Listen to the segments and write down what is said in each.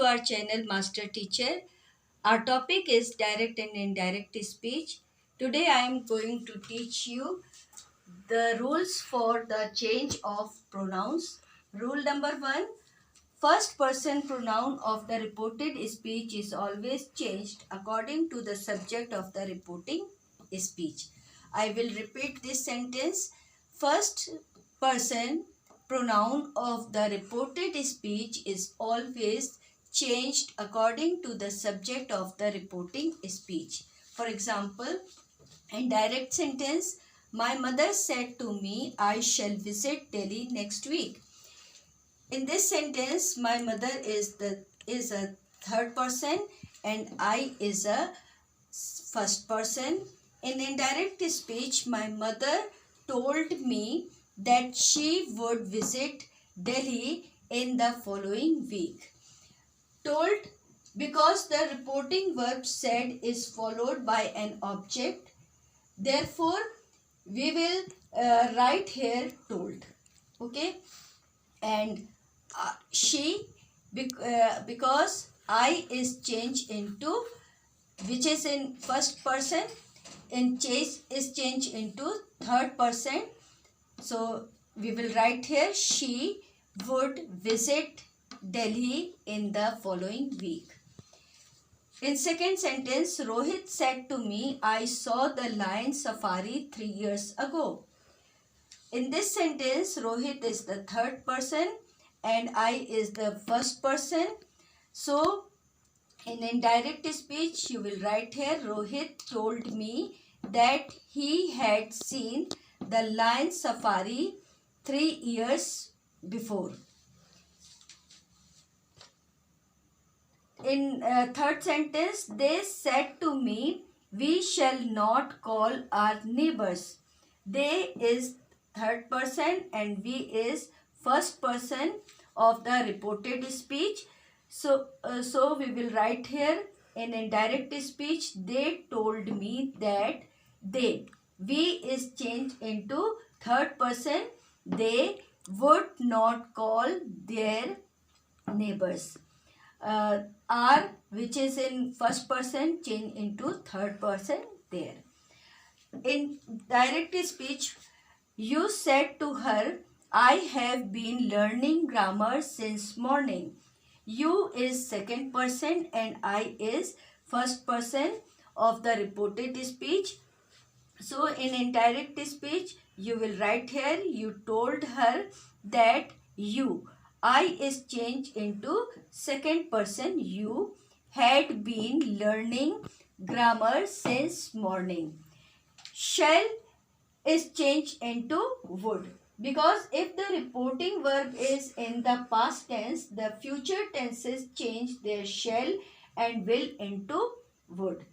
to our channel Master Teacher. Our topic is direct and indirect speech. Today I am going to teach you the rules for the change of pronouns. Rule number 1. First person pronoun of the reported speech is always changed according to the subject of the reporting speech. I will repeat this sentence. First person pronoun of the reported speech is always changed according to the subject of the reporting speech. For example, in direct sentence, my mother said to me, I shall visit Delhi next week. In this sentence, my mother is a third person and I is a first person. In indirect speech, my mother told me that she would visit Delhi in the following week. Told, because the reporting verb said is followed by an object, therefore we will write here told. Okay, and she, because I is changed into, which is in first person, in change is changed into third person. So we will write here she would visit Delhi in the following week. In second sentence, Rohit said to me, I saw the lion safari 3 years ago. In this sentence, Rohit is the third person and I is the first person. So in indirect speech, you will write here, Rohit told me that he had seen the lion safari 3 years before. In third sentence, they said to me, we shall not call our neighbors. They is third person and we is first person of the reported speech. So we will write here in indirect speech, they told me that they. We is changed into third person. They would not call their neighbors. Are, which is in first person, change into third person there. In direct speech, you said to her, I have been learning grammar since morning. You is second person and I is first person of the reported speech. So in indirect speech, you will write here, you told her that you. I is changed into second person. You had been learning grammar since morning. Shall is changed into would, because if the reporting verb is in the past tense, the future tenses change their shall and will into would.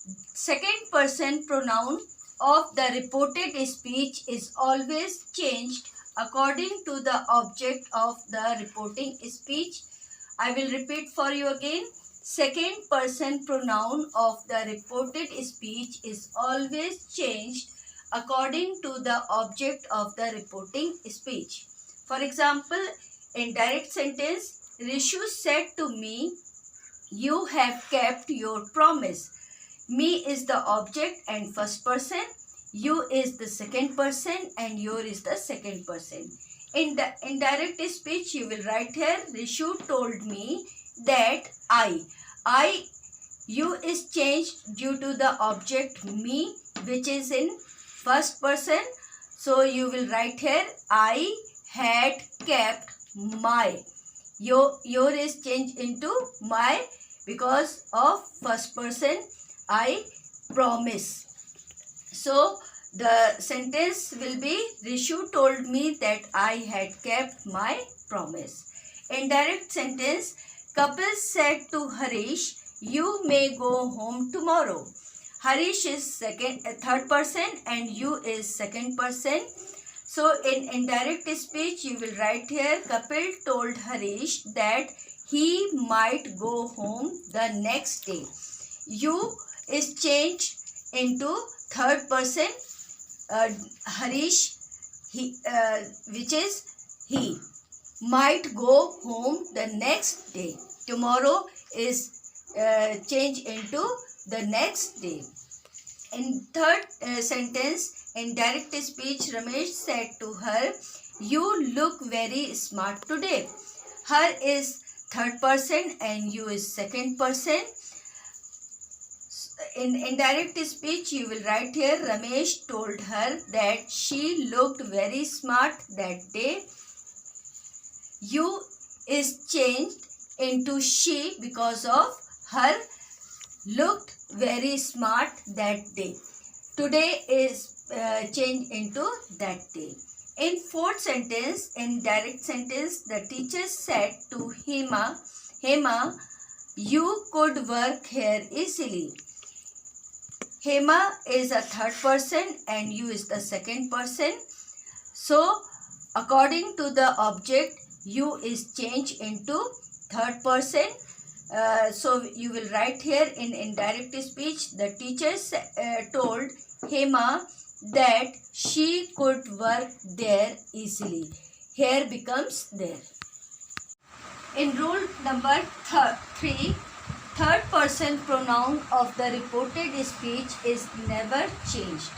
Second person pronoun of the reported speech is always changed according to the object of the reporting speech. I will repeat for you again. Second person pronoun of the reported speech is always changed according to the object of the reporting speech. For example, in direct sentence, Rishu said to me, you have kept your promise. Me is the object and first person. You is the second person and your is the second person. In the indirect speech, you will write here, Rishu told me that I, you is changed due to the object me, which is in first person. So you will write here, I had kept my. Your is changed into my because of first person. I promise. So the sentence will be, Rishu told me that I had kept my promise. Indirect sentence, Kapil said to Harish, you may go home tomorrow. Harish is third person and you is second person. So in indirect speech, you will write here, Kapil told Harish that he might go home the next day. You is changed into third person, Harish, he, which is he. might go home the next day. Tomorrow is changed into the next day. In third sentence, in direct speech, Ramesh said to her, "You look very smart today." Her is third person and you is second person. In indirect speech, you will write here, Ramesh told her that she looked very smart that day. You is changed into she because of her looked very smart that day. Today is changed into that day. In fourth sentence, in direct sentence, the teacher said to Hema, you could work here easily. Hema is a third person and you is the second person. So, according to the object, you is changed into third person. So, you will write here in indirect speech, the teacher told Hema that she could work there easily. Here becomes there. In rule number 3, third person pronoun of the reported speech is never changed.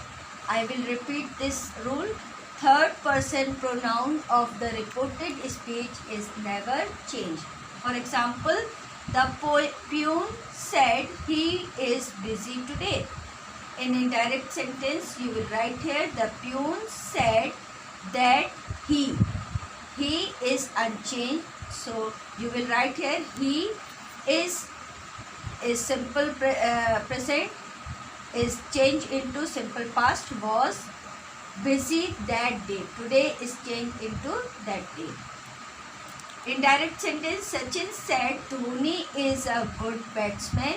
I will repeat this rule. Third person pronoun of the reported speech is never changed. For example, the peon said he is busy today. In indirect sentence, you will write here, the peon said that he is unchanged. So, you will write here, he is simple present, is changed into simple past, was busy that day. Today is changed into that day. Indirect sentence, Sachin said Dhoni is a good batsman.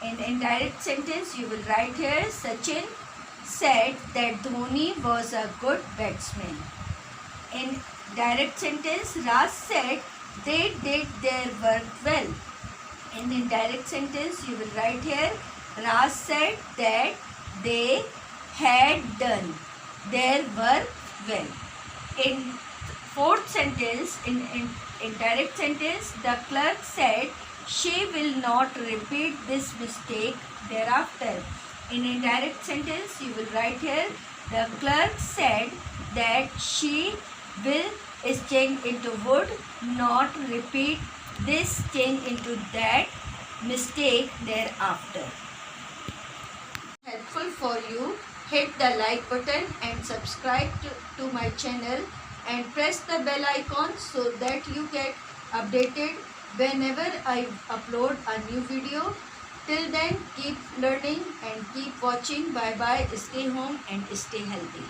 In indirect sentence, you will write here, Sachin said that Dhoni was a good batsman. In direct sentence, Raj said they did their work well. In indirect sentence, you will write here, Raj said that they had done their work well. In fourth sentence, in indirect sentence, the clerk said she will not repeat this mistake thereafter. In indirect sentence, you will write here, the clerk said that she will is changed into would not repeat this change into that mistake thereafter. Helpful for you, hit the like button and subscribe to my channel and press the bell icon so that you get updated whenever I upload a new video. Till then, keep learning and keep watching. Bye bye. Stay home and stay healthy.